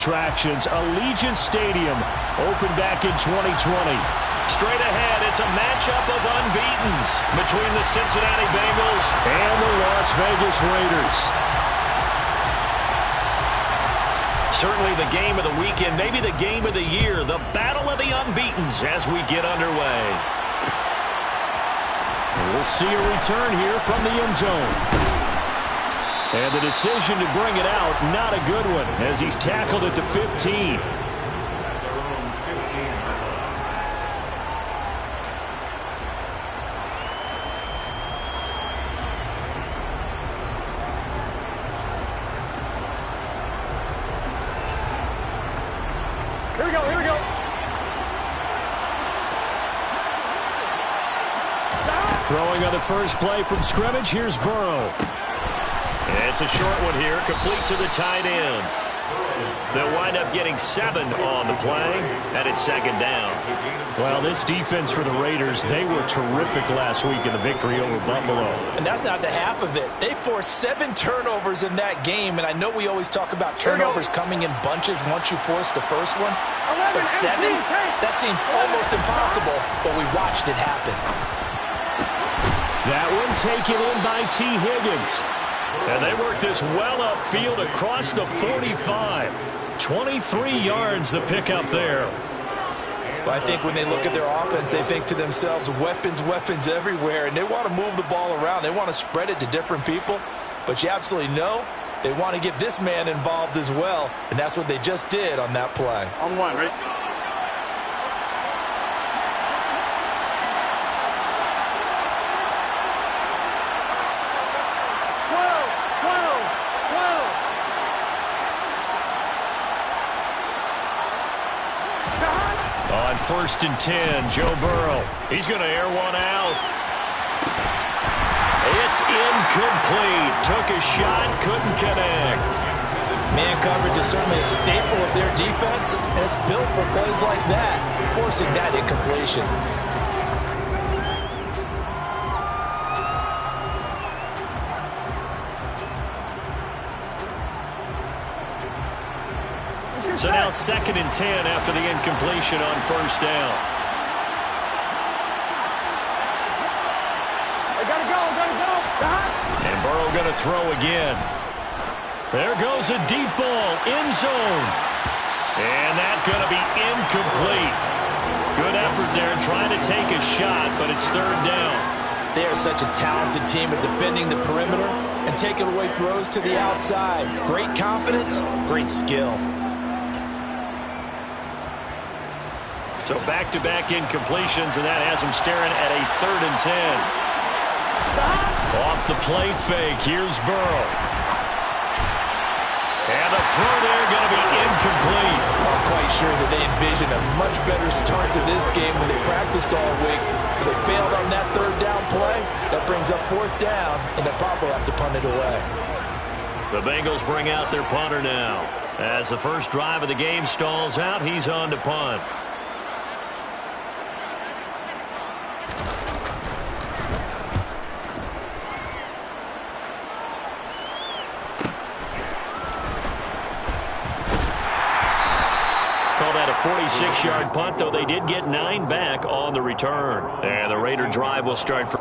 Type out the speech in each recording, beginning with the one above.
Attractions, Allegiant Stadium, opened back in 2020. Straight ahead, it's a matchup of unbeatens between the Cincinnati Bengals and the Las Vegas Raiders. Certainly the game of the weekend, maybe the game of the year, the battle of the unbeatens as we get underway. And we'll see a return here from the end zone. And the decision to bring it out, not a good one, as he's tackled at the 15. Here we go, here we go. Throwing on the first play from scrimmage, here's Burrow. It's a short one here, complete to the tight end. They'll wind up getting 7 on the play, and it's second down. Well, this defense for the Raiders, they were terrific last week in the victory over Buffalo. And that's not the half of it. They forced 7 turnovers in that game, and I know we always talk about turnovers coming in bunches once you force the first one. But 7? That seems almost impossible, but we watched it happen. That one taken in by T. Higgins. And they work this well upfield across the 45. 23 yards the pickup there. But I think when they look at their offense, they think to themselves, weapons, weapons everywhere, and they want to move the ball around. They want to spread it to different people. But you absolutely know they want to get this man involved as well, and that's what they just did on that play. On one, right? On 1st and 10, Joe Burrow. He's going to air one out. It's incomplete. Took a shot, couldn't connect. Man coverage is certainly a staple of their defense, and it's built for plays like that, forcing that incompletion. So now 2nd and 10 after the incompletion on 1st down. I gotta go. And Burrow going to throw again. There goes a deep ball, end zone. And that's going to be incomplete. Good effort there trying to take a shot, but it's 3rd down. They are such a talented team at defending the perimeter and taking away throws to the outside. Great confidence, great skill. So back-to-back incompletions, and that has him staring at a 3rd and 10. Off the plate fake, here's Burrow. And the throw there going to be incomplete. I'm quite sure that they envisioned a much better start to this game when they practiced all week. But they failed on that 3rd down play. That brings up 4th down, and they'll probably have to punt it away. The Bengals bring out their punter now. As the first drive of the game stalls out, he's on to punt. Call that a 46-yard punt, though they did get 9 back on the return. And the Raider drive will start for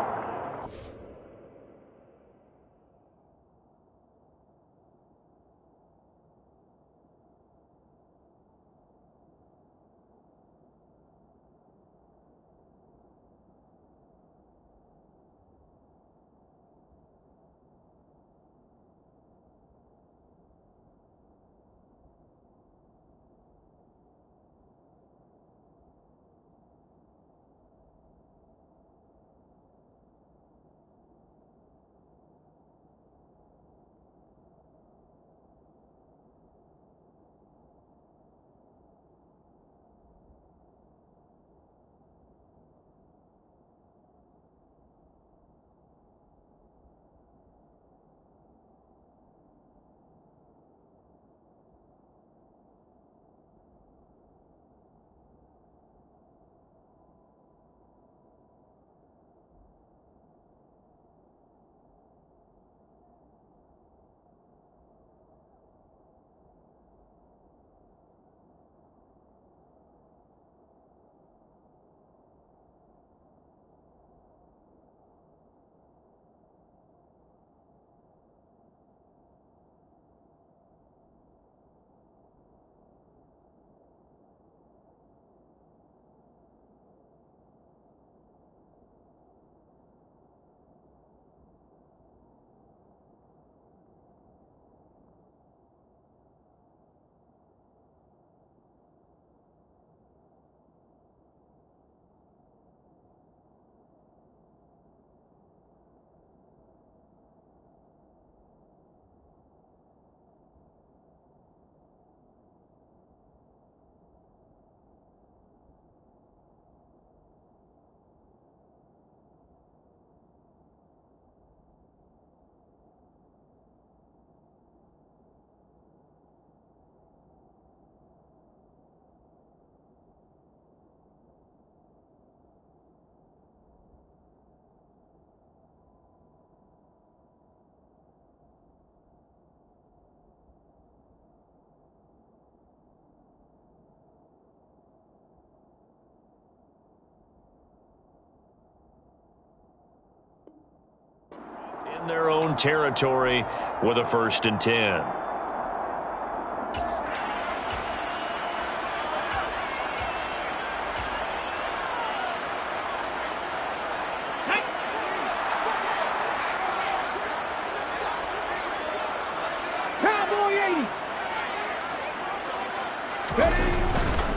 In their own territory with a 1st and 10.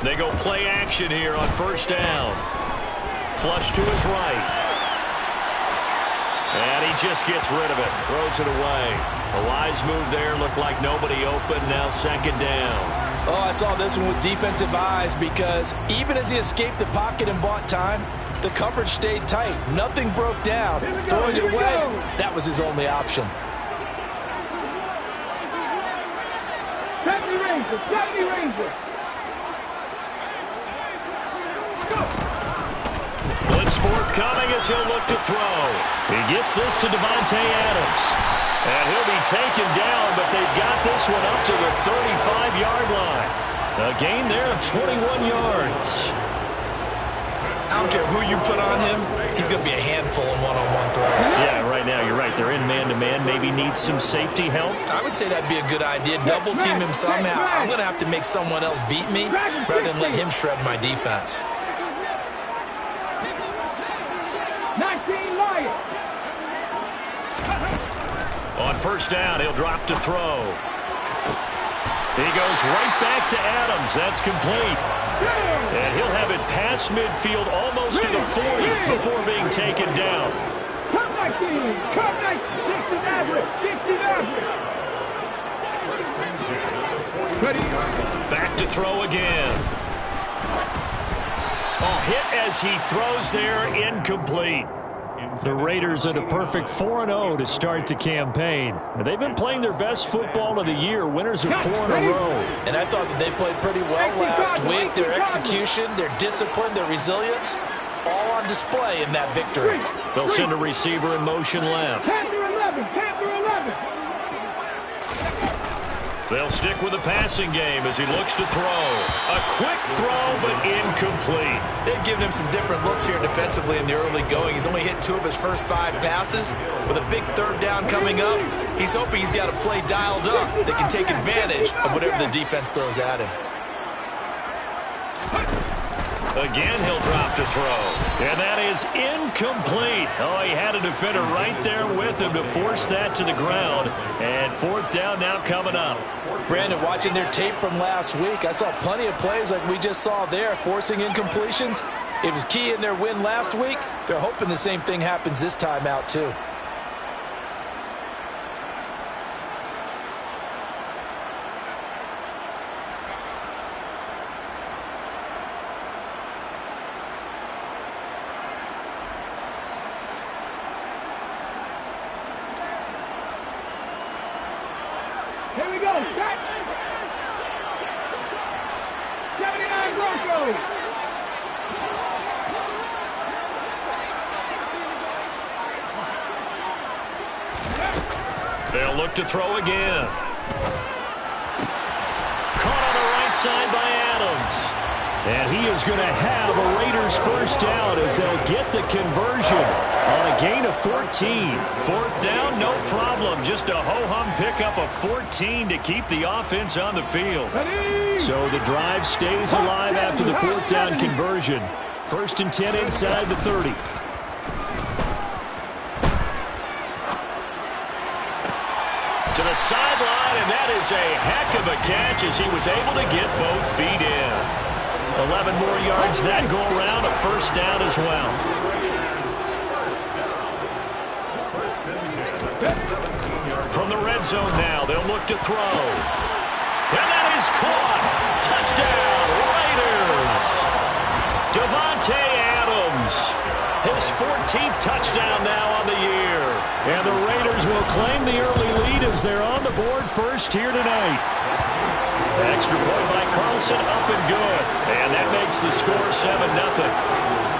They go play action here on 1st down. Flush to his right. And he just gets rid of it. Throws it away. A wise move there. Looked like nobody open. Now 2nd down. Oh, I saw this one with defensive eyes because even as he escaped the pocket and bought time, the coverage stayed tight. Nothing broke down. Throwing it away, that was his only option. 70 Rangers, 70 Rangers. Blitz forthcoming as he'll look to throw. He gets this to Davante Adams. And he'll be taken down, but they've got this one up to the 35-yard line. A gain there of 21 yards. I don't care who you put on him, he's going to be a handful in one-on-one throws. Yeah, right now you're right. They're in man-to-man. Maybe needs some safety help. I would say that'd be a good idea. Double team him somehow. I'm going to have to make someone else beat me rather than let him shred my defense. 19 Lions. On 1st down, he'll drop to throw. He goes right back to Adams. That's complete. And he'll have it past midfield almost to the 40 before being taken down. Come back, team. Come back. 60 average. 60 average. Ready. Back to throw again. Oh, hit as he throws there, incomplete. The Raiders at a perfect 4-0 to start the campaign. They've been playing their best football of the year, winners of 4 in a row. And I thought that they played pretty well last week. Their execution, their discipline, their resilience, all on display in that victory. They'll send a receiver in motion left. Panther 11. Panther 11. They'll stick with the passing game as he looks to throw. A quick throw, but incomplete. They've given him some different looks here defensively in the early going. He's only hit 2 of his first 5 passes. With a big 3rd down coming up, he's hoping he's got a play dialed up that can take advantage of whatever the defense throws at him. Again, he'll drop to throw. And that is incomplete. Oh, he had a defender right there with him to force that to the ground. And 4th down now coming up. Brandon, watching their tape from last week, I saw plenty of plays like we just saw there, forcing incompletions. It was key in their win last week. They're hoping the same thing happens this time out, too. Here we go. Shot. 79 Broncos. They'll look to throw again. Caught on the right side by Adams. And he is going to have a Raiders 1st down as they'll get the conversion on a gain of 14. 4th down, no problem. Just a ho-hum pickup of 14 to keep the offense on the field. So the drive stays alive after the 4th down conversion. 1st and 10 inside the 30. To the sideline, and that is a heck of a catch as he was able to get both feet in. 11 more yards that go around, a 1st down as well. From the red zone now, they'll look to throw. And that is caught. Touchdown, Raiders. Davante Adams. His 14th touchdown now on the year. And the Raiders will claim the early lead as they're on the board first here tonight. Extra point by Carlson, up and good. And that makes the score 7-0.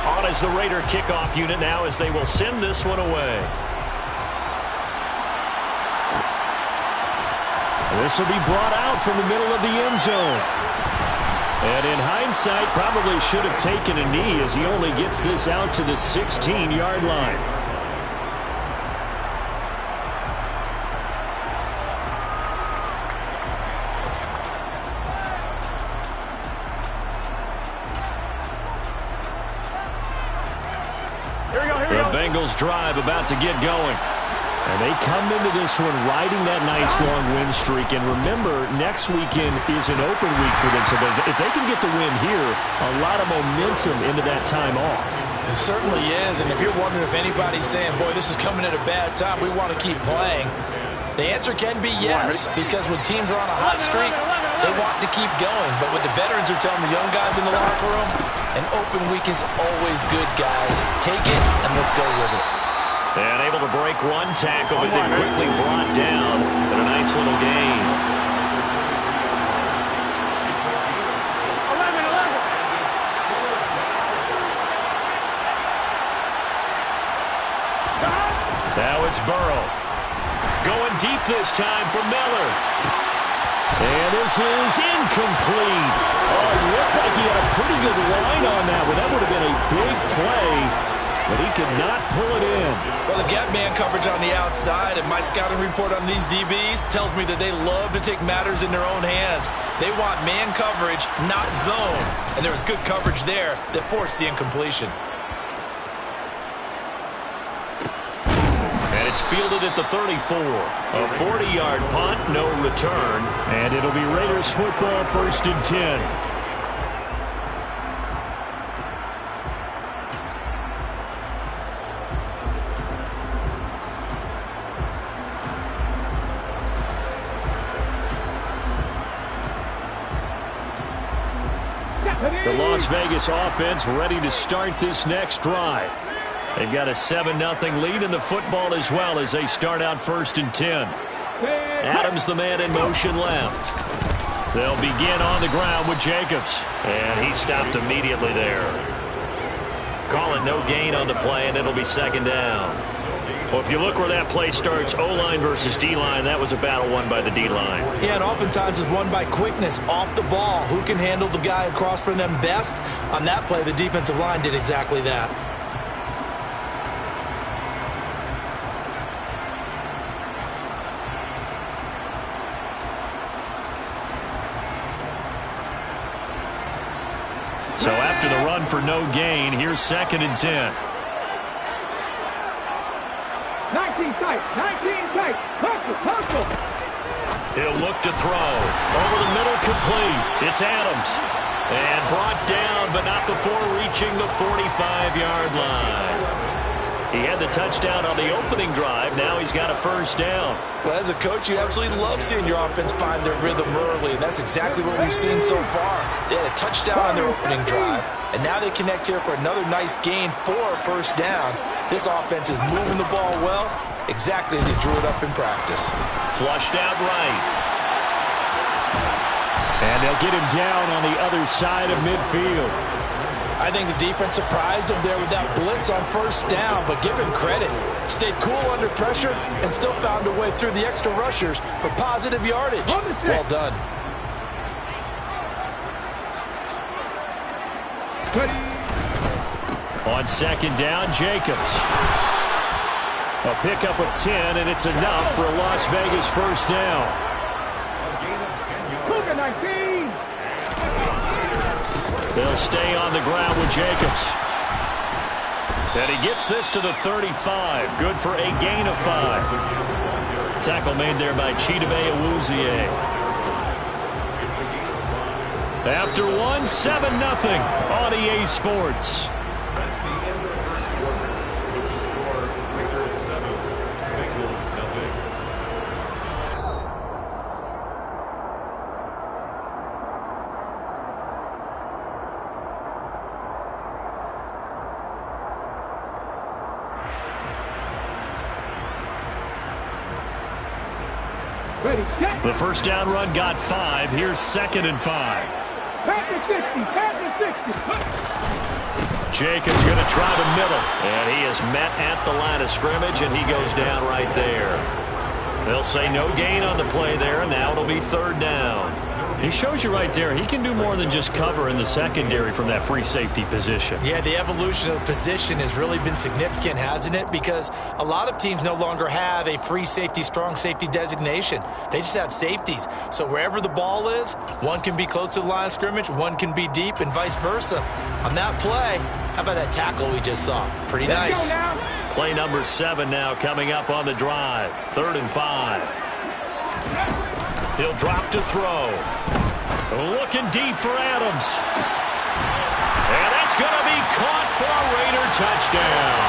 On is the Raider kickoff unit now as they will send this one away. This will be brought out from the middle of the end zone. And in hindsight, probably should have taken a knee as he only gets this out to the 16-yard line. The Bengals drive about to get going. And they come into this one riding that nice long win streak. And remember, next weekend is an open week for them. So if they can get the win here, a lot of momentum into that time off. It certainly is. And if you're wondering if anybody's saying, boy, this is coming at a bad time, we want to keep playing, the answer can be yes. Because when teams are on a hot streak, they want to keep going. But what the veterans are telling the young guys in the locker room, an open week is always good, guys. Take it and let's go with it. And able to break one tackle, but then quickly brought down. But a nice little gain. 11. Now it's Burrow. Going deep this time for Miller. And this is incomplete. Oh, it looked like he had a pretty good line on that one. That would have been a big play, but he could not pull it in. Well, they've got man coverage on the outside, and my scouting report on these DBs tells me that they love to take matters in their own hands. They want man coverage, not zone. And there was good coverage there that forced the incompletion. And it's fielded at the 34. A 40-yard punt, no return. And it'll be Raiders football, 1st and 10. The Las Vegas offense ready to start this next drive. They've got a 7-0 lead in the football as well as they start out 1st and 10. Adams, the man in motion left. They'll begin on the ground with Jacobs. And he stopped immediately there. Call it no gain on the play, and it'll be 2nd down. Well, if you look where that play starts, O-line versus D-line, that was a battle won by the D-line. Yeah, and oftentimes it's won by quickness off the ball. Who can handle the guy across from them best? On that play, the defensive line did exactly that. So after the run for no gain, here's 2nd and 10. 19 tight, 19 tight. Hustle. He'll look to throw. Over the middle, complete. It's Adams. And brought down, but not before reaching the 45-yard line. He had the touchdown on the opening drive. Now he's got a 1st down. Well, as a coach, you absolutely love seeing your offense find their rhythm early, and that's exactly what we've seen so far. They had a touchdown on their opening drive, and now they connect here for another nice gain for a 1st down. This offense is moving the ball well, exactly as he drew it up in practice. Flushed out right. And they'll get him down on the other side of midfield. I think the defense surprised him there with that blitz on 1st down, but give him credit. Stayed cool under pressure and still found a way through the extra rushers for positive yardage. Well done. On 2nd down, Jacobs. A pickup of 10, and it's enough for a Las Vegas 1st down. Cougar 19. They'll stay on the ground with Jacobs. And he gets this to the 35. Good for a gain of 5. Tackle made there by Chidobe Awuzie. After one, 7-0 on EA Sports. That's the end of the first quarter. With the score, Raiders 7, Bengals nothing. Ready, set. The 1st down run got 5. Here's 2nd and 5. Pass the 60, pass the 60. Jacobs going to try the middle. And he is met at the line of scrimmage, and he goes down right there. They'll say no gain on the play there, and now it'll be third down. He shows you right there, he can do more than just cover in the secondary from that free safety position. Yeah, the evolution of the position has really been significant, hasn't it? Because a lot of teams no longer have a free safety, strong safety designation. They just have safeties. So wherever the ball is, one can be close to the line of scrimmage, one can be deep, and vice versa. On that play, how about that tackle we just saw? Pretty nice. Play number 7 now coming up on the drive. 3rd and 5. He'll drop to throw. Looking deep for Adams. And that's going to be caught for a Raider touchdown.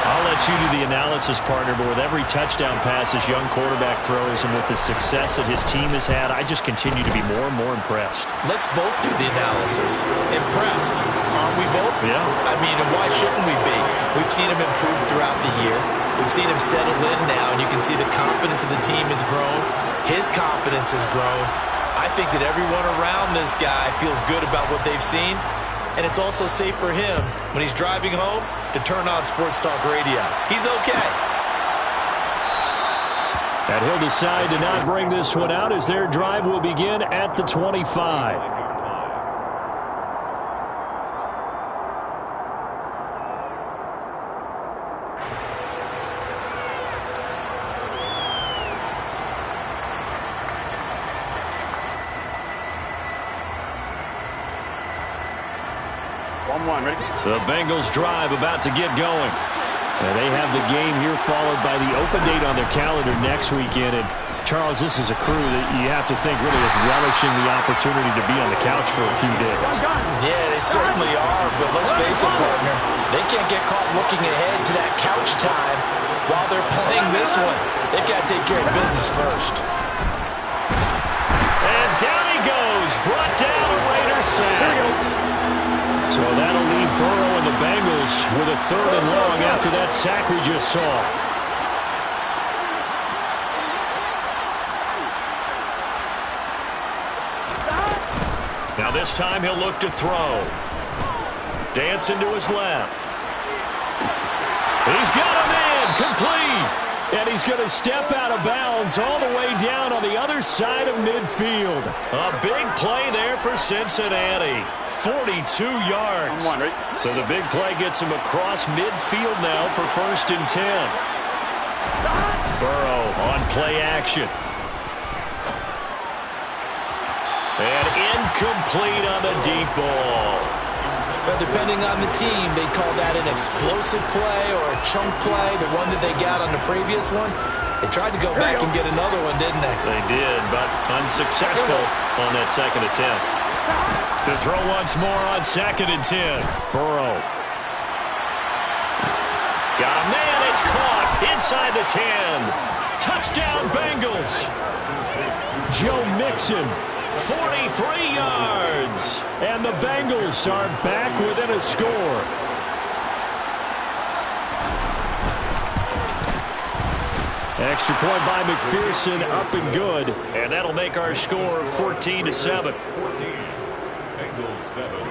I'll let you do the analysis, partner, but with every touchdown pass his young quarterback throws and with the success that his team has had, I just continue to be more and more impressed. Let's both do the analysis. Impressed. Aren't we both? Yeah. I mean, and why shouldn't we be? We've seen him improve throughout the year. We've seen him settle in now, and you can see the confidence of the team has grown. His confidence has grown. I think that everyone around this guy feels good about what they've seen, and it's also safe for him when he's driving home to turn on Sports Talk Radio. He's okay. And he'll decide to not bring this one out as their drive will begin at the 25. The Bengals drive about to get going. And they have the game here followed by the open date on their calendar next weekend. And Charles, this is a crew that you have to think really is relishing the opportunity to be on the couch for a few days. Yeah, they certainly are, but let's face it, partner. They can't get caught looking ahead to that couch time while they're playing this one. They've got to take care of business first. And down he goes. Brought down a Raider sack. So that'll leave Burrow and the Bengals with a 3rd and long after that sack we just saw. Now this time he'll look to throw. Dancing to his left. He's got him in. Complete. And he's going to step out of bounds all the way down on the other side of midfield. A big play there for Cincinnati. 42 yards. So the big play gets him across midfield now for 1st and 10. Burrow on play action. And incomplete on the deep ball. But depending on the team, they call that an explosive play or a chunk play, the one that they got on the previous one. They tried to go back and get another one, didn't they? They did, but unsuccessful on that second attempt. To throw once more on 2nd and 10. Burrow. Got a man, it's caught inside the 10. Touchdown Bengals. Joe Mixon. 43 yards. And the Bengals are back within a score. Extra point by McPherson, up and good. And that'll make our score 14-7. 14. Bengals 7.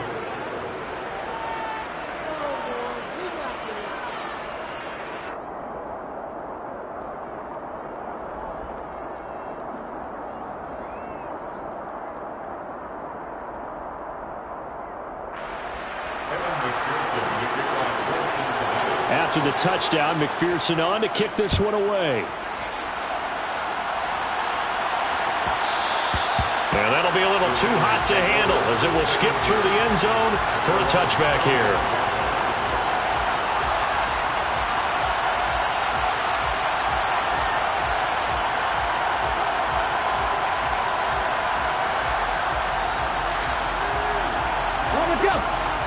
After the touchdown, McPherson on to kick this one away. And that'll be a little too hot to handle as it will skip through the end zone for a touchback here.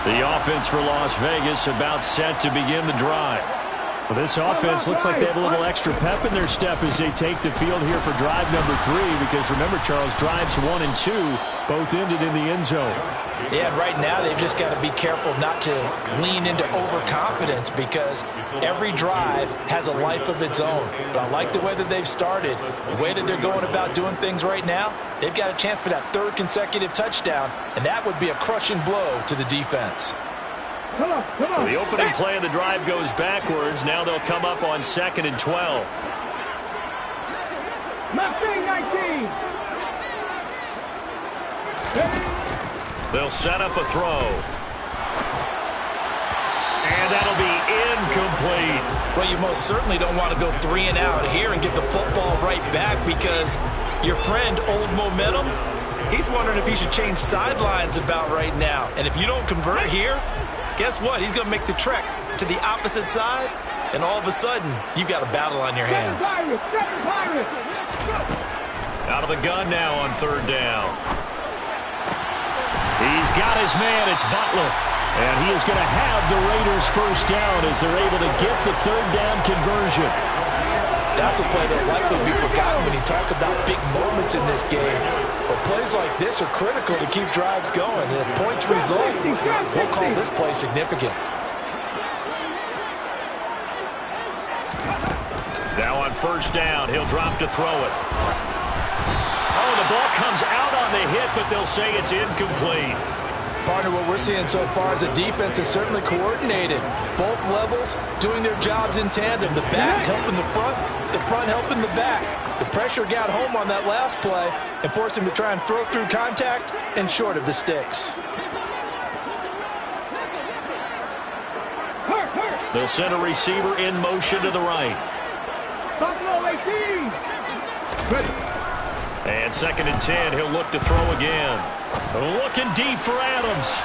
The offense for Las Vegas about set to begin the drive. Well, this offense looks like they have a little extra pep in their step as they take the field here for drive number 3, because remember, Charles, drives 1 and 2 both ended in the end zone. Yeah, and right now they've just got to be careful not to lean into overconfidence, because every drive has a life of its own. But I like the way that they've started, the way that they're going about doing things right now. They've got a chance for that 3rd consecutive touchdown, and that would be a crushing blow to the defense. So the opening play of the drive goes backwards. Now they'll come up on 2nd and 12. Mustang 19. They'll set up a throw. And that'll be incomplete. Well, you most certainly don't want to go 3 and out here and get the football right back, because your friend, Old Momentum, he's wondering if he should change sidelines about right now. And if you don't convert here, guess what? He's going to make the trek to the opposite side, and all of a sudden, you've got a battle on your hands. Out of the gun now on 3rd down. He's got his man. It's Butler. And he is going to have the Raiders first down as they're able to get the 3rd down conversion. That's a play that likely will be forgotten when you talk about big moments in this game. But plays like this are critical to keep drives going. And if points result, we'll call this play significant. Now on 1st down, he'll drop to throw it. Oh, the ball comes out on the hit, but they'll say it's incomplete. Partner, what we're seeing so far is the defense is certainly coordinated. Both levels doing their jobs in tandem. The back helping the front helping the back. The pressure got home on that last play and forced him to try and throw through contact and short of the sticks. They'll send a receiver in motion to the right. And 2nd and 10, he'll look to throw again. Looking deep for Adams.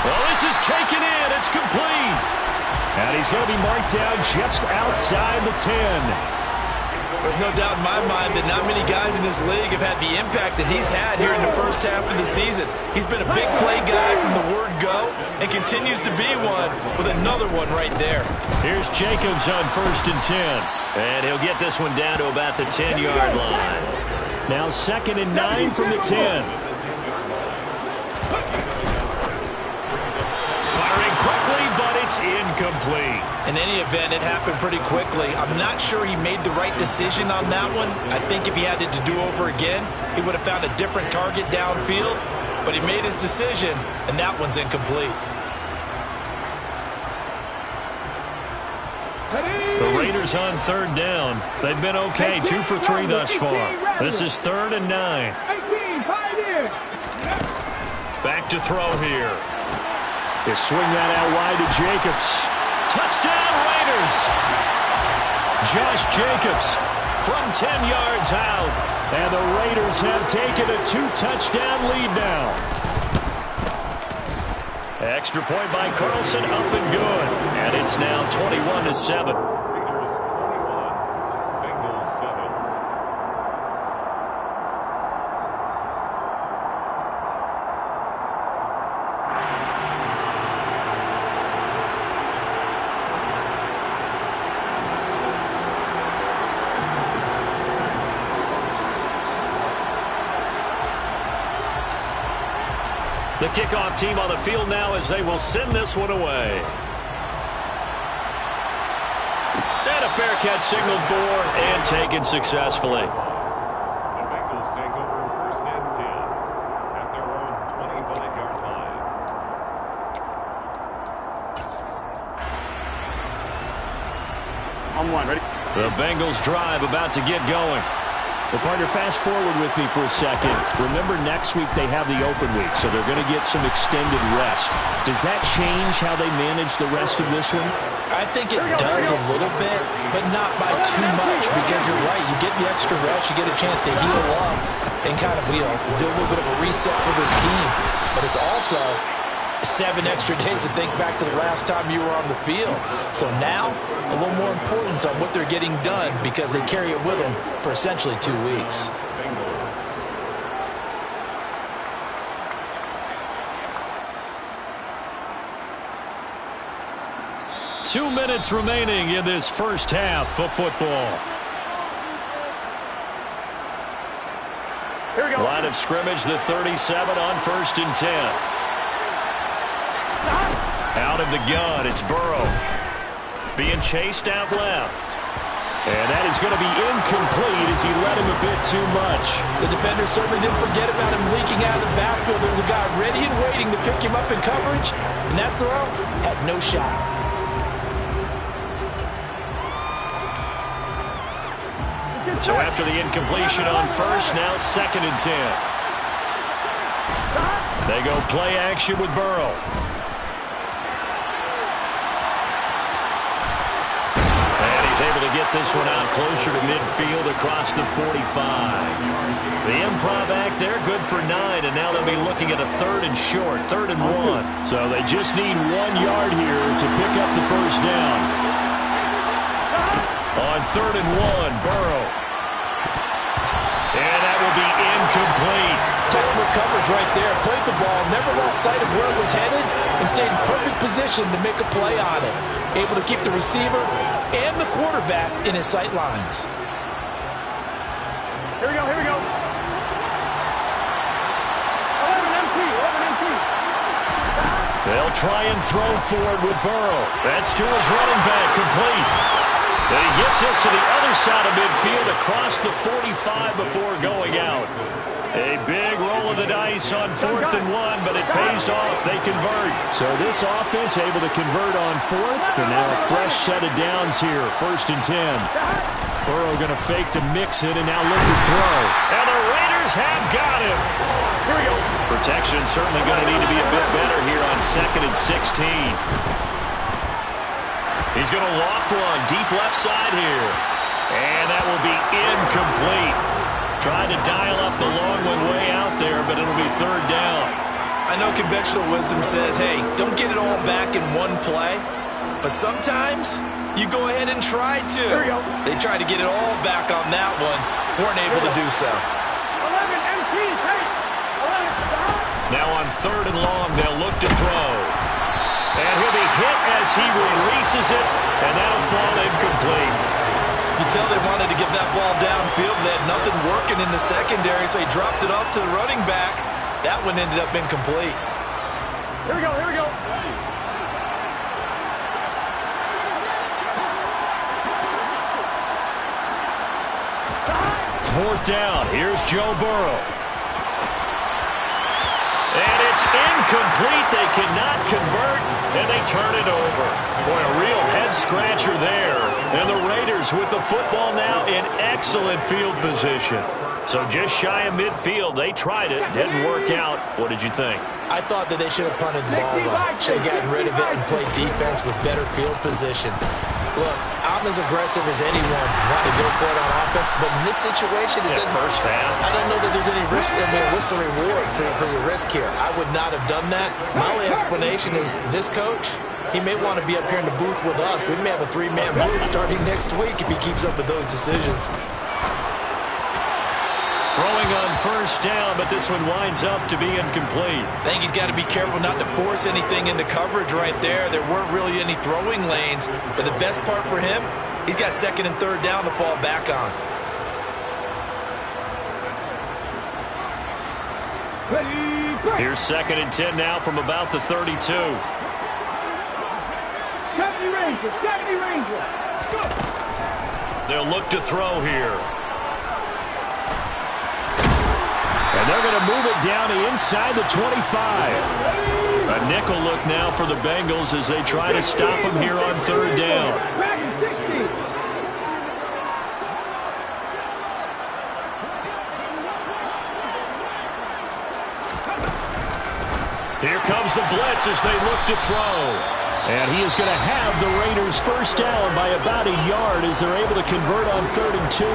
Well, this is taken in. It's complete. And he's going to be marked down just outside the 10. There's no doubt in my mind that not many guys in this league have had the impact that he's had here in the first half of the season. He's been a big play guy from the word go and continues to be one with another one right there. Here's Jacobs on 1st and 10. And he'll get this one down to about the 10-yard line. Now 2nd and 9 from the 10. Firing quickly, but it's incomplete. In any event, it happened pretty quickly. I'm not sure he made the right decision on that one. I think if he had it to do over again, he would have found a different target downfield. But he made his decision, and that one's incomplete. The Raiders on 3rd down. They've been okay, 2 for 3 thus far. This is 3rd and 9. Back to throw here. They swing that out wide to Jacobs. Touchdown Raiders! Josh Jacobs from 10 yards out. And the Raiders have taken a 2-touchdown lead now. Extra point by Carlson, up and good. And it's now 21-7. Raiders 21, Bengals 7. The kickoff team on the field now as they will send this one away. And a fair catch signaled for and taken successfully. The Bengals take over 1st and 10 at their own 25-yard line. On 1, ready? The Bengals drive about to get going. Well, partner, fast forward with me for a second. Remember, next week they have the open week, so they're going to get some extended rest. Does that change how they manage the rest of this one? I think it does a little bit, but not by too much, because you're right. You get the extra rest. You get a chance to heal up and kind of, do a little bit of a reset for this team. But it's also 7 extra days to think back to the last time you were on the field. So now, a little more importance on what they're getting done, because they carry it with them for essentially 2 weeks. 2 minutes remaining in this first half of football. Here we go. Line of scrimmage, the 37 on 1st and 10. Out of the gun, it's Burrow. Being chased out left. And that is going to be incomplete as he led him a bit too much. The defender certainly didn't forget about him leaking out of the backfield. There was a guy ready and waiting to pick him up in coverage, and that throw had no shot. So after the incompletion on first, now 2nd and 10. They go play action with Burrow. And he's able to get this one out closer to midfield across the 45. The improv act there, good for 9, and now they'll be looking at a 3rd and short, 3rd and 1. So they just need 1 yard here to pick up the first down. On 3rd and 1, Burrow. And that will be incomplete. Textbook coverage right there. Played the ball, never lost sight of where it was headed, and stayed in perfect position to make a play on it. Able to keep the receiver and the quarterback in his sight lines. Here we go, here we go. 11 empty. They'll try and throw forward with Burrow. That's to his running back, complete. And he gets us to the other side of midfield across the 45 before going out. A big roll of the dice on 4th and 1, but it pays off. They convert. So this offense able to convert on 4th, and now a fresh set of downs here. 1st and 10. Burrow going to fake to mix it, and now look to throw. And the Raiders have got him. Here we go. Protection certainly going to need to be a bit better here on 2nd and 16. He's going to loft one deep left side here. And that will be incomplete. Tried to dial up the long one way out there, but it'll be 3rd down. I know conventional wisdom says, hey, don't get it all back in one play. But sometimes you go ahead and try to. Here we go. They tried to get it all back on that one. Weren't able to do so. 11 empty. Hey, 11. Now on 3rd and long, they'll look to throw. And he'll be hit as he releases it, and that'll fall incomplete. You tell they wanted to get that ball downfield. They had nothing working in the secondary, so he dropped it off to the running back. That one ended up incomplete. Here we go, here we go. Fourth down. Here's Joe Burrow. And it's incomplete. They cannot convert, and they turn it over. Boy, a real head-scratcher there. And the Raiders with the football now in excellent field position. So just shy of midfield. They tried it. Didn't work out. What did you think? I thought that they should have punted the ball well. Should have gotten rid of it and played defense with better field position. Look, I'm as aggressive as anyone wanting to go for it on offense, but in this situation, it didn't. First half. I don't know that there's any risk, what's the reward for your risk here? I would not have done that. My only explanation is this coach, he may want to be up here in the booth with us. We may have a 3-man booth starting next week if he keeps up with those decisions. Throwing on first down, but this one winds up to be incomplete. I think he's got to be careful not to force anything into coverage right there. There weren't really any throwing lanes, but the best part for him, he's got 2nd and 3rd down to fall back on. Here's 2nd and 10 now from about the 32. 70 Rangers, 70 Rangers. They'll look to throw here. And they're going to move it down to inside the 25. A nickel look now for the Bengals as they try to stop him here on 3rd down. Here comes the blitz as they look to throw. And he is going to have the Raiders first down by about a yard as they're able to convert on 3rd and 2.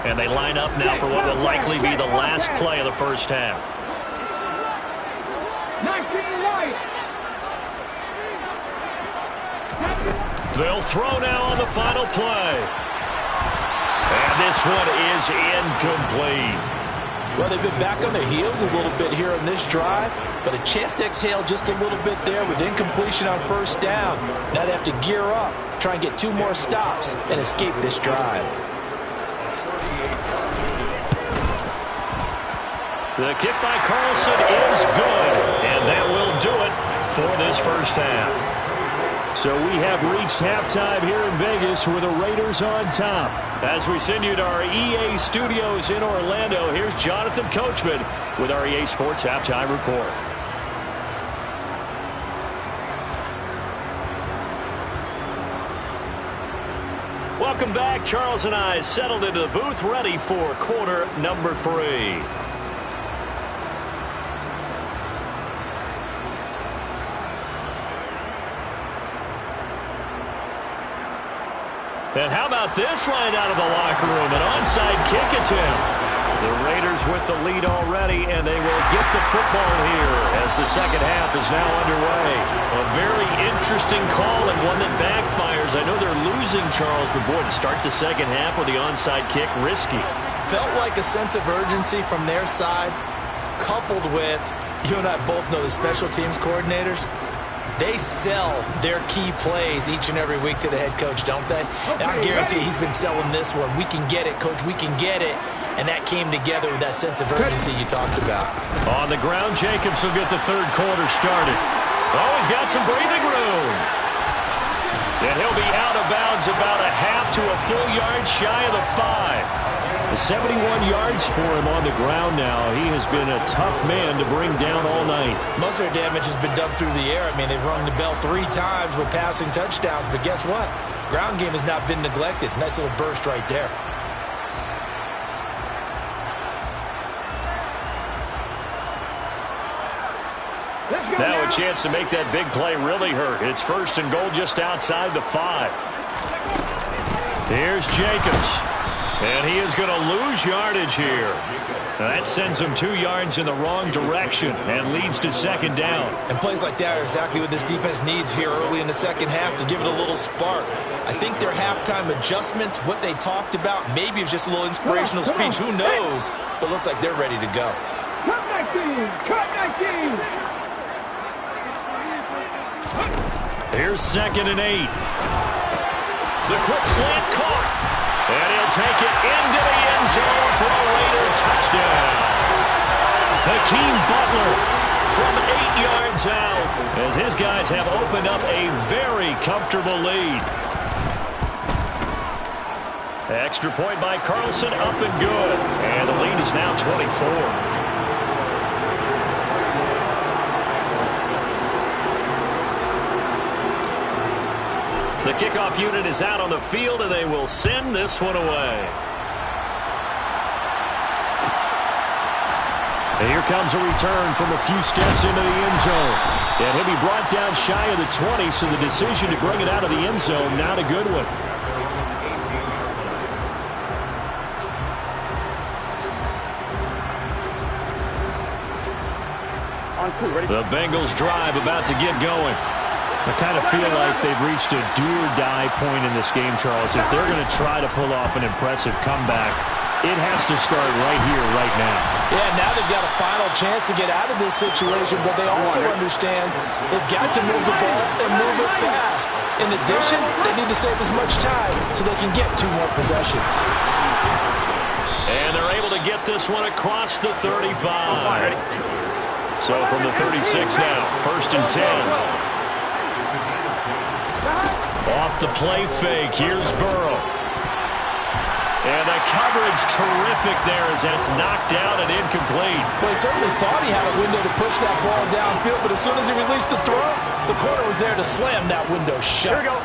And they line up now for what will likely be the last play of the first half. 19 right. They'll throw now on the final play. And this one is incomplete. Well, they've been back on their heels a little bit here on this drive, but a chance to exhale just a little bit there with incompletion on first down. Now they have to gear up, try and get 2 more stops, and escape this drive. The kick by Carlson is good, and that will do it for this first half. So we have reached halftime here in Vegas with the Raiders on top. As we send you to our EA studios in Orlando, here's Jonathan Coachman with our EA Sports Halftime Report. Welcome back. Charles and I settled into the booth ready for quarter number 3. And how about this right out of the locker room? An onside kick attempt. The Raiders with the lead already, and they will get the football here as the second half is now underway. A very interesting call and one that backfires. I know they're losing, Charles, but boy, to start the second half with the onside kick, risky. Felt like a sense of urgency from their side, coupled with, you and I both know the special teams coordinators. They sell their key plays each and every week to the head coach, don't they? And I guarantee he's been selling this one. We can get it, coach. We can get it. And that came together with that sense of urgency you talked about. On the ground, Jacobs will get the third quarter started. Oh, he's got some breathing room. And he'll be out of bounds about a half to a full yard shy of the 5. 71 yards for him on the ground now. He has been a tough man to bring down all night. Most of their damage has been done through the air. I mean, they've rung the bell 3 times with passing touchdowns. But guess what? Ground game has not been neglected. Nice little burst right there. Now a chance to make that big play really hurt. It's first and goal just outside the 5. Here's Jacobs. And he is going to lose yardage here. That sends him 2 yards in the wrong direction and leads to second down. And plays like that are exactly what this defense needs here early in the second half to give it a little spark. I think their halftime adjustments, what they talked about, maybe it was just a little inspirational speech. Who knows? But looks like they're ready to go. Cut 19! Cut 19! Here's second and 8. The quick slant caught. And he'll take it into the end zone for a Raider touchdown. Hakeem Butler from 8 yards out as his guys have opened up a very comfortable lead. Extra point by Carlson, up and good. And the lead is now 24. The kickoff unit is out on the field, and they will send this one away. And here comes a return from a few steps into the end zone. And he'll be brought down shy of the 20, so the decision to bring it out of the end zone, not a good one. The Bengals drive about to get going. I kind of feel like they've reached a do-or-die point in this game, Charles. If they're going to try to pull off an impressive comeback, it has to start right here, right now. Yeah, now they've got a final chance to get out of this situation, but they also understand they've got to move the ball and move it fast. In addition, they need to save as much time so they can get 2 more possessions. And they're able to get this one across the 35. So from the 36 now, first and 10. Off the play fake, here's Burrow. And the coverage terrific there as that's knocked down and incomplete. Well, he certainly thought he had a window to push that ball downfield, but as soon as he released the throw, the corner was there to slam that window shut. Here we go.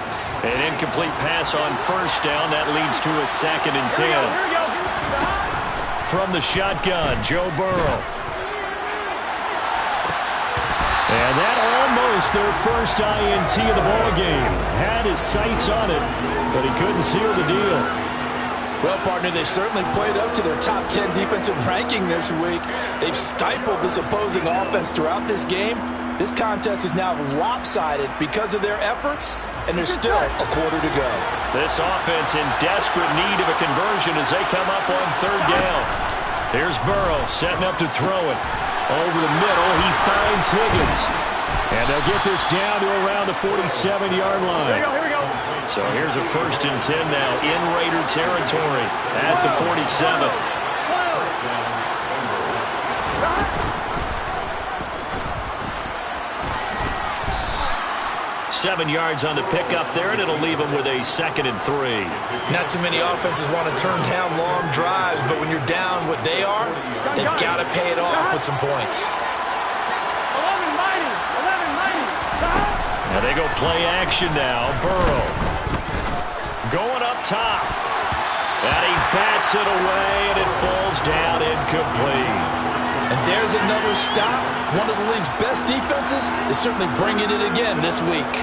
An incomplete pass on first down. That leads to a second and 10. Here we go. From the shotgun, Joe Burrow. And that almost their first INT of the ballgame. Had his sights on it, but he couldn't seal the deal. Well, partner, they've certainly played up to their top 10 defensive ranking this week. They've stifled this opposing offense throughout this game. This contest is now lopsided because of their efforts, and there's still a quarter to go. This offense in desperate need of a conversion as they come up on third down. Here's Burrow setting up to throw it. Over the middle, he finds Higgins. And they'll get this down to around the 47-yard line. Here we go. So here's a 1st and 10 now in Raider territory at the 47. 7 yards on the pickup there, and it'll leave them with a 2nd and 3. Not too many offenses want to turn down long drives, but when you're down what they are, they've got to pay it off with some points. 11 mighty. Now they go play action now. Burrow going up top. And he bats it away, and it falls down incomplete. And there's another stop. One of the league's best defenses is certainly bringing it again this week.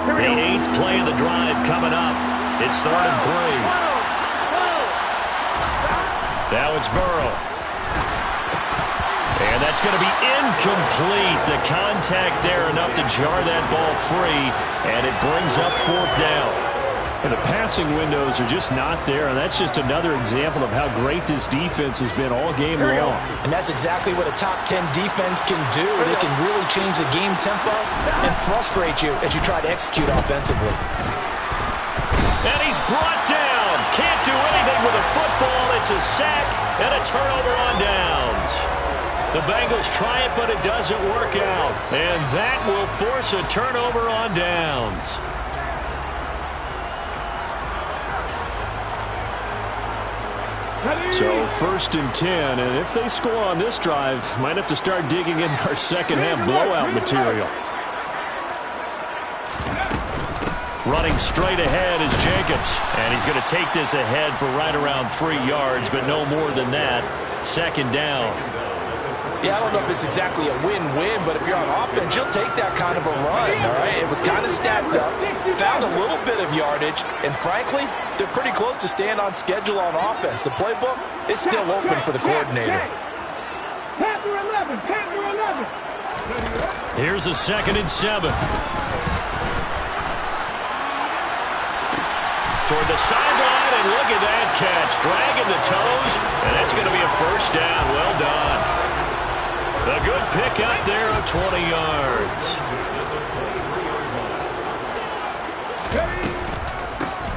The 8th play of the drive coming up. It's 3rd and 3. Now it's Burrow. And that's going to be incomplete. The contact there enough to jar that ball free, and it brings up 4th down. And the passing windows are just not there, and that's just another example of how great this defense has been all game long. And that's exactly what a top 10 defense can do. They can really change the game tempo and frustrate you as you try to execute offensively. And he's brought down. Can't do anything with a football. It's a sack and a turnover on downs. The Bengals try it, but it doesn't work out. And that will force a turnover on downs. So 1st and 10, and if they score on this drive, might have to start digging in our second-half blowout material. Running straight ahead is Jacobs, and he's going to take this ahead for right around 3 yards, but no more than that. 2nd down. Yeah, I don't know if it's exactly a win-win, but if you're on offense, you'll take that kind of a run, all right? It was kind of stacked up, found a little bit of yardage, and frankly, they're pretty close to staying on schedule on offense. The playbook is still open for the coordinator. Panther 11. Here's a 2nd and 7. Toward the sideline, and look at that catch. Dragging the toes, and that's going to be a 1st down. Well done. A good pick up there of 20 yards.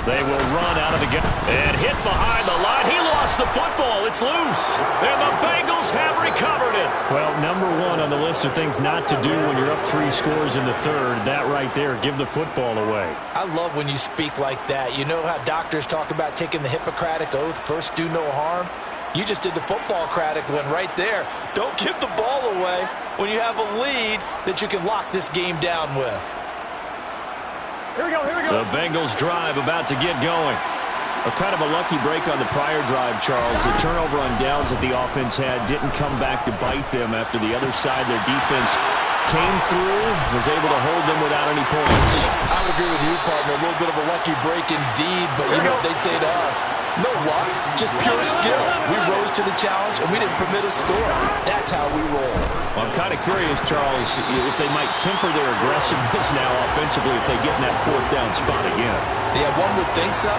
They will run out of the game and hit behind the line. He lost the football. It's loose. And the Bengals have recovered it. Well, number 1 on the list of things not to do when you're up 3 scores in the 3rd. That right there, give the football away. I love when you speak like that. You know how doctors talk about taking the Hippocratic Oath, first do no harm? You just did the football-cratic one right there. Don't give the ball away when you have a lead that you can lock this game down with. Here we go. The Bengals drive about to get going. A kind of a lucky break on the prior drive, Charles. The turnover on downs that the offense had didn't come back to bite them after the other side. Their defense came through, was able to hold them without any points. I would agree with you, partner. A little bit of a lucky break indeed, but you know what they'd say to us? No luck, just pure skill. We rose to the challenge, and we didn't permit a score. That's how we roll. Well, I'm kind of curious, Charles, if they might temper their aggressiveness now offensively if they get in that 4th down spot again. Yeah, one would think so,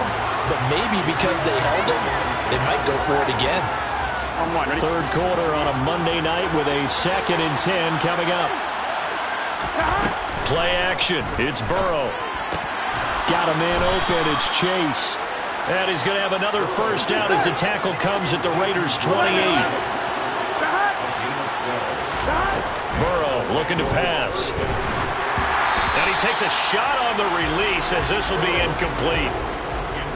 but maybe because they held them, they might go for it again. 3rd quarter on a Monday night with a 2nd and 10 coming up. Play action. It's Burrow. Got a man open. It's Chase. And he's going to have another 1st down as the tackle comes at the Raiders' 28. Burrow looking to pass. And he takes a shot on the release as this will be incomplete.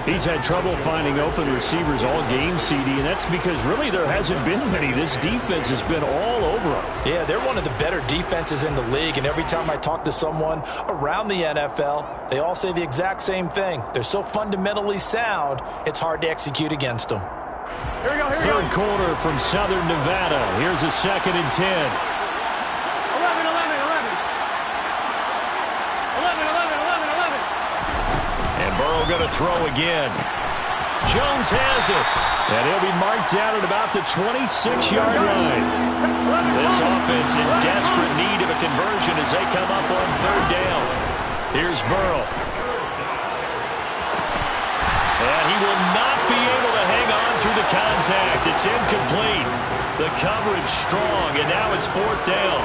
He's had trouble finding open receivers all game, CD, and that's because really there hasn't been many. This defense has been all over them. Yeah, they're one of the better defenses in the league, and every time I talk to someone around the NFL, they all say the exact same thing. They're so fundamentally sound, it's hard to execute against them. Here we go. 3rd quarter from Southern Nevada. Here's a 2nd and 10. 11. And Burrow going to throw again. Jones has it. And he'll be marked down at about the 26-yard line. This offense in desperate need of a conversion as they come up on 3rd down. Here's Burrow. And he will not be able to hang on through the contact. It's incomplete. The coverage strong, and now it's 4th down.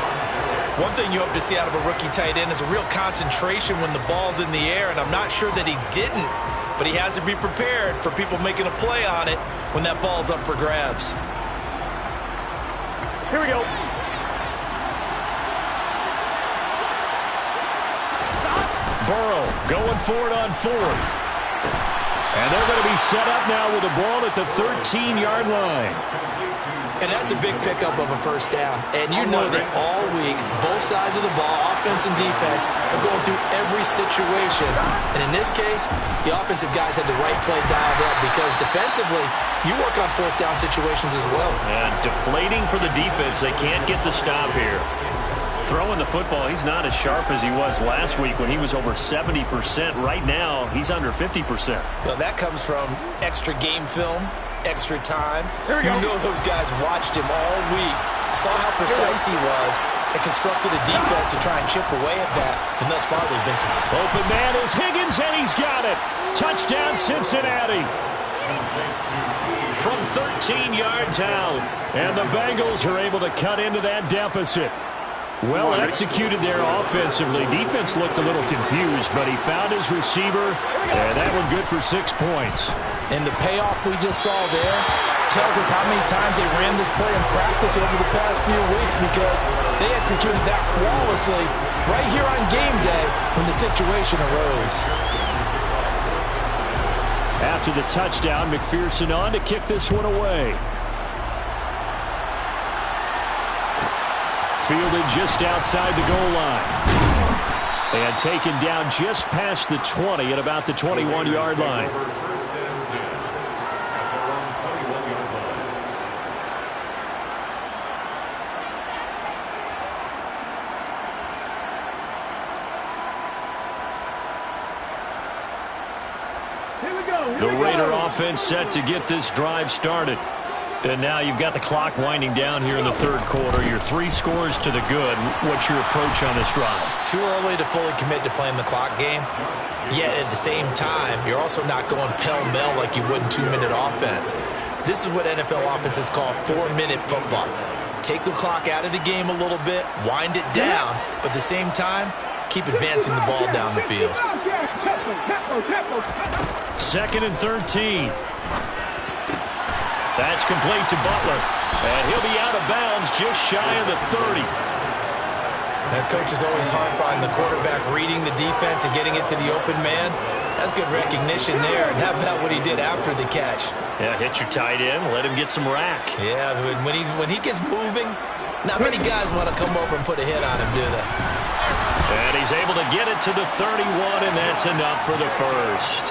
One thing you hope to see out of a rookie tight end is a real concentration when the ball's in the air, and I'm not sure that he didn't, but he has to be prepared for people making a play on it when that ball's up for grabs. Here we go. Burrow going for it on 4th. And they're going to be set up now with the ball at the 13-yard line. And that's a big pickup of a first down. And you know that all week, both sides of the ball, offense and defense, are going through every situation. And in this case, the offensive guys had the right play dialed up because defensively, you work on 4th down situations as well. And deflating for the defense. They can't get the stop here. Throwing the football, he's not as sharp as he was last week when he was over 70%. Right now, he's under 50%. Well, that comes from extra game film, extra time. You know those guys watched him all week, saw how precise he was, and constructed a defense to try and chip away at that. And thus far, they've been solid. Open man is Higgins, and he's got it. Touchdown, Cincinnati. From 13 yards out. And the Bengals are able to cut into that deficit. Well executed there offensively. Defense looked a little confused, but he found his receiver, and that one good for 6 points. And the payoff we just saw there tells us how many times they ran this play in practice over the past few weeks because they executed that flawlessly right here on game day when the situation arose. After the touchdown, McPherson on to kick this one away. Fielded just outside the goal line. And taken down just past the 20 at about the 21-yard line. The Raider offense set to get this drive started. And now you've got the clock winding down here in the 3rd quarter. Your 3 scores to the good. What's your approach on this drive? Too early to fully commit to playing the clock game. Yet at the same time, you're also not going pell-mell like you would in 2-minute offense. This is what NFL offenses call 4-minute football. Take the clock out of the game a little bit, wind it down, but at the same time, keep advancing the ball down the field. 2nd and 13. That's complete to Butler. And he'll be out of bounds just shy of the 30. That coach is always harp on the quarterback reading the defense and getting it to the open man. That's good recognition there. And how about what he did after the catch? Yeah, hit your tight end, let him get some rack. Yeah, when he gets moving, not many guys want to come over and put a hit on him, do they? And he's able to get it to the 31, and that's enough for the first.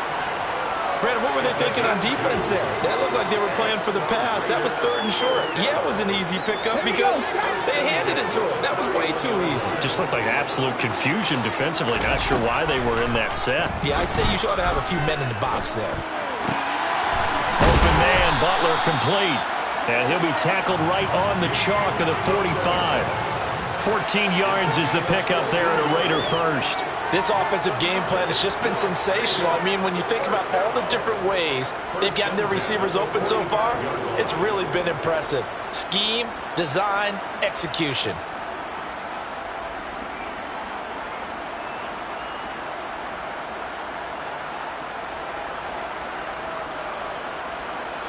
Brandon, what were they thinking on defense there? That looked like they were playing for the pass. That was 3rd and short. Yeah, it was an easy pickup because they handed it to him. That was way too easy. Just looked like absolute confusion defensively. Not sure why they were in that set. Yeah, I'd say you ought to have a few men in the box there. Open man, Butler complete. And he'll be tackled right on the chalk of the 45. 14 yards is the pickup there at a Raider first. This offensive game plan has just been sensational. I mean, when you think about all the different ways they've gotten their receivers open so far, it's really been impressive. Scheme, design, execution.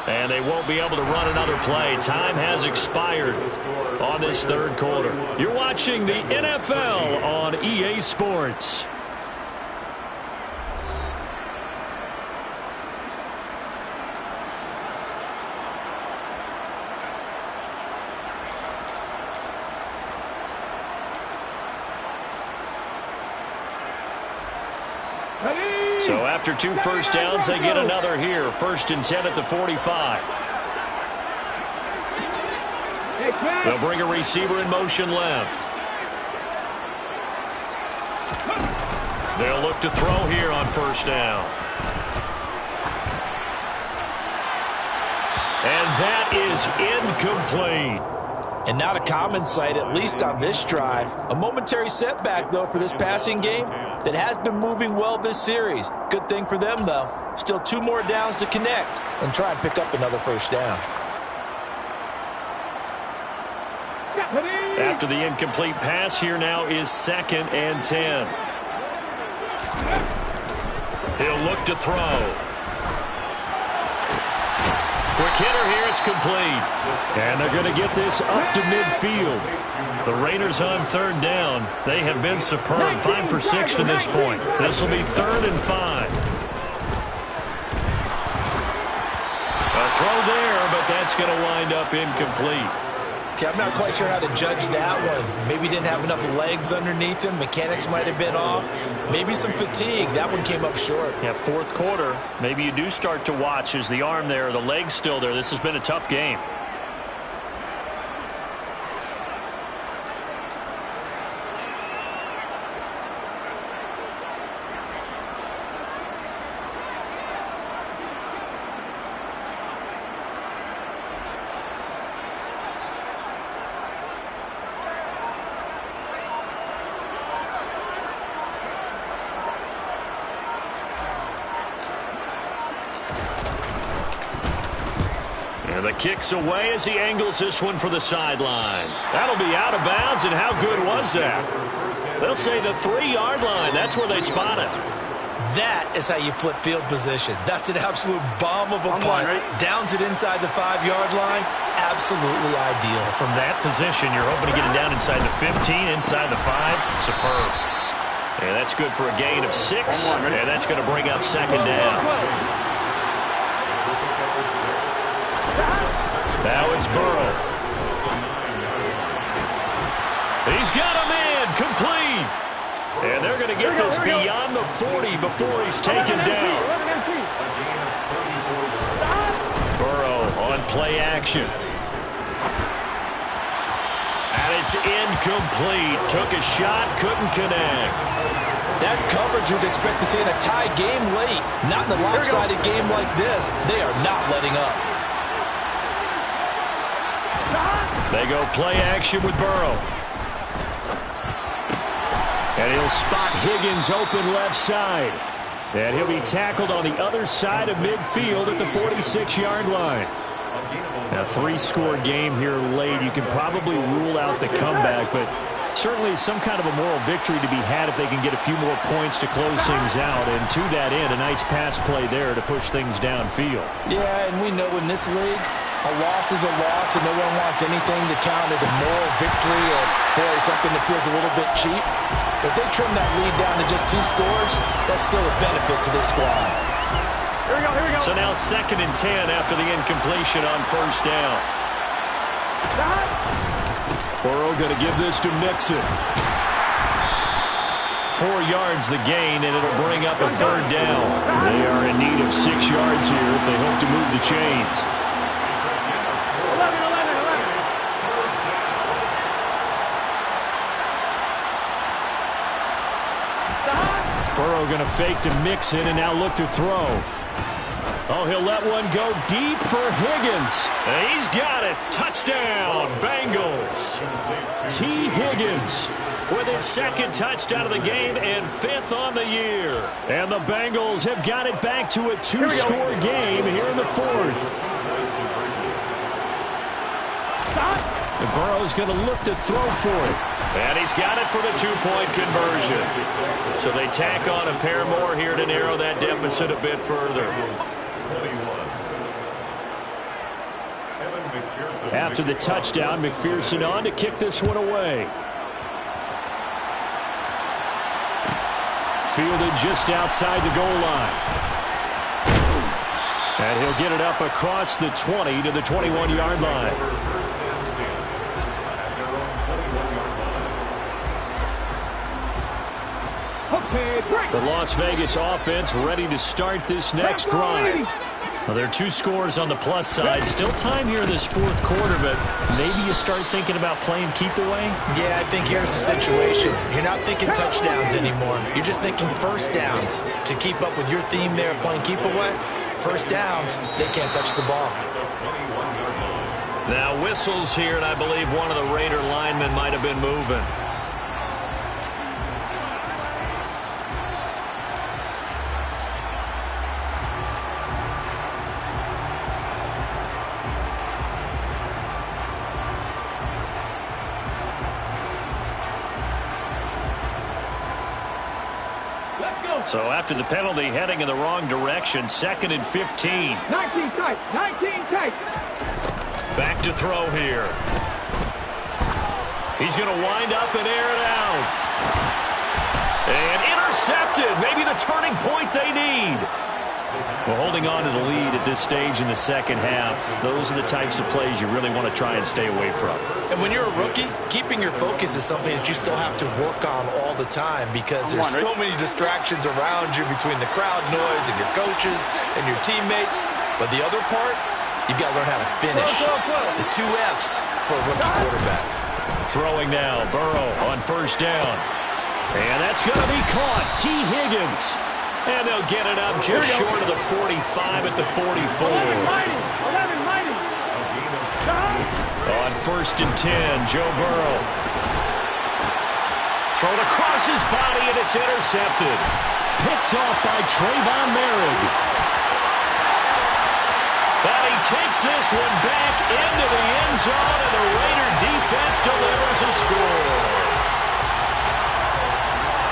And they won't be able to run another play. Time has expired on this 3rd quarter. You're watching the NFL on EA Sports. So after 2 first downs, they get another here. 1st and 10 at the 45. They'll bring a receiver in motion left. They'll look to throw here on 1st down. And that is incomplete. And not a common sight, at least on this drive. A momentary setback, though, for this passing game that has been moving well this series. Good thing for them, though. Still 2 more downs to connect and try and pick up another first down. After the incomplete pass, here now is 2nd and 10. He'll look to throw. Quick hitter here, it's complete. And they're going to get this up to midfield. The Raiders on 3rd down. They have been superb. 5 for 6 to this point. This will be 3rd and 5. A throw there, but that's going to wind up incomplete. Okay, I'm not quite sure how to judge that one. Maybe didn't have enough legs underneath him. Mechanics might have been off. Maybe some fatigue. That one came up short. Yeah, 4th quarter. Maybe you do start to watch. Is the arm there, the leg's still there? This has been a tough game. The kick's away as he angles this one for the sideline. That'll be out of bounds, and how good was that? They'll say the 3-yard line. That's where they spot it. That is how you flip field position. That's an absolute bomb of a punt. Downs it inside the 5-yard line. Absolutely ideal. From that position, you're hoping to get it down inside the 15, inside the 5. Superb. And that's good for a gain of 6. And that's going to bring up 2nd down. Now it's Burrow. He's got a man complete. And they're going to get this beyond the 40 before he's taken down. Burrow on play action. And it's incomplete. Took a shot, couldn't connect. That's coverage you'd expect to see in a tie game late. Not in a lopsided game like this. They are not letting up. They go play action with Burrow. And he'll spot Higgins open left side. And he'll be tackled on the other side of midfield at the 46-yard line. Now, 3-score game here late. You can probably rule out the comeback, but certainly some kind of a moral victory to be had if they can get a few more points to close things out. And to that end, a nice pass play there to push things downfield. Yeah, and we know in this league, a loss is a loss, and no one wants anything to count as a moral victory or, boy, something that feels a little bit cheap. But if they trim that lead down to just 2 scores, that's still a benefit to this squad. Here we go. So now 2nd and 10 after the incompletion on 1st down. Burrow going to give this to Mixon. 4 yards the gain, and it'll bring up a 3rd down. They are in need of 6 yards here if they hope to move the chains. Burrow going to fake to Mixon and now look to throw. Oh, he'll let one go deep for Higgins. And he's got it. Touchdown, Bengals. T. Higgins with his 2nd touchdown of the game and 5th on the year. And the Bengals have got it back to a 2-score game here in the 4th. And Burrow's going to look to throw for it. And he's got it for the 2-point conversion. So they tack on a pair more here to narrow that deficit a bit further. After the touchdown, McPherson on to kick this one away. Fielded just outside the goal line. And he'll get it up across the 20 to the 21-yard line. The Las Vegas offense ready to start this next drive. Well, there are 2 scores on the plus side. Still time here in this 4th quarter, but maybe you start thinking about playing keep away? Yeah, I think here's the situation. You're not thinking touchdowns anymore. You're just thinking first downs. To keep up with your theme there of playing keep away, first downs, they can't touch the ball. Now whistles here, and I believe one of the Raider linemen might have been moving. So after the penalty, heading in the wrong direction, 2nd and 15. 19 tight, 19 tight. Back to throw here. He's going to wind up and air it out. And intercepted. Maybe the turning point they need. Well, holding on to the lead at this stage in the second half, those are the types of plays you really want to try and stay away from. And when you're a rookie, keeping your focus is something that you still have to work on all the time because there's so many distractions around you between the crowd noise and your coaches and your teammates. But the other part, you've got to learn how to finish. It's the 2 F's for a rookie quarterback. Throwing now, Burrow on 1st down. And that's going to be caught. T. Higgins. And they'll get it up just short of the 45 at the 44. 11, mighty. On 1st and 10, Joe Burrow. Thrown across his body, and it's intercepted. Picked off by Trayvon Merrick. And he takes this one back into the end zone, and the Raider defense delivers a score.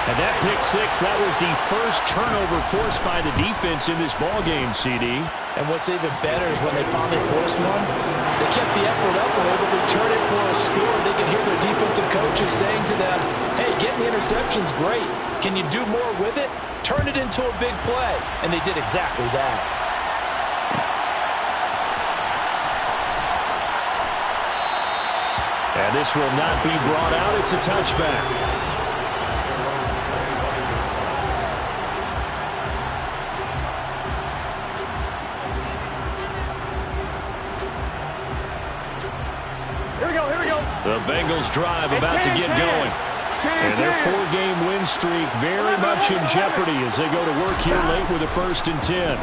And that pick 6, that was the first turnover forced by the defense in this ballgame, CD. And what's even better is when they finally forced one, they kept the effort up and were able to return it for a score. They could hear their defensive coaches saying to them, hey, getting the interception's great. Can you do more with it? Turn it into a big play. And they did exactly that. And this will not be brought out. It's a touchback. The Bengals drive about to get going. And their 4-game win streak very much in jeopardy as they go to work here late with a 1st and 10.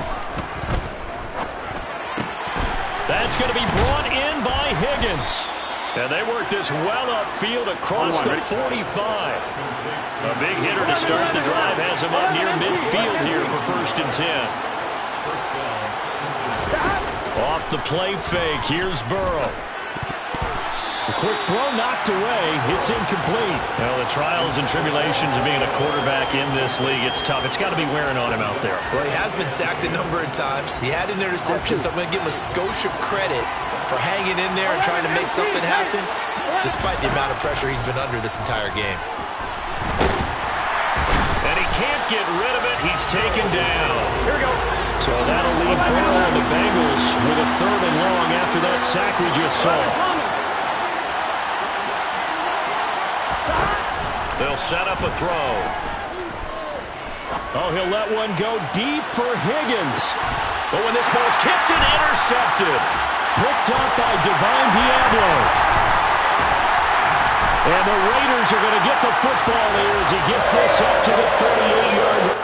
That's going to be brought in by Higgins. And they work this well upfield across the 45. A big hitter to start the drive has him up near midfield here for 1st and 10. Off the play fake, here's Burrow. A quick throw knocked away. It's incomplete. Well, the trials and tribulations of being a quarterback in this league, it's tough. It's got to be wearing on him out there. Well, he has been sacked a number of times. He had an interception, so I'm going to give him a skosh of credit for hanging in there and trying to make something happen, despite the amount of pressure he's been under this entire game. And he can't get rid of it. He's taken down. Here we go. So that'll leave Burrow and the Bengals with a 3rd and long after that sack we just saw. They'll set up a throw. Oh, he'll let one go deep for Higgins. But when this ball's tipped and intercepted. Picked up by Divine Diablo. And the Raiders are going to get the football here as he gets this up to the 38-yard line.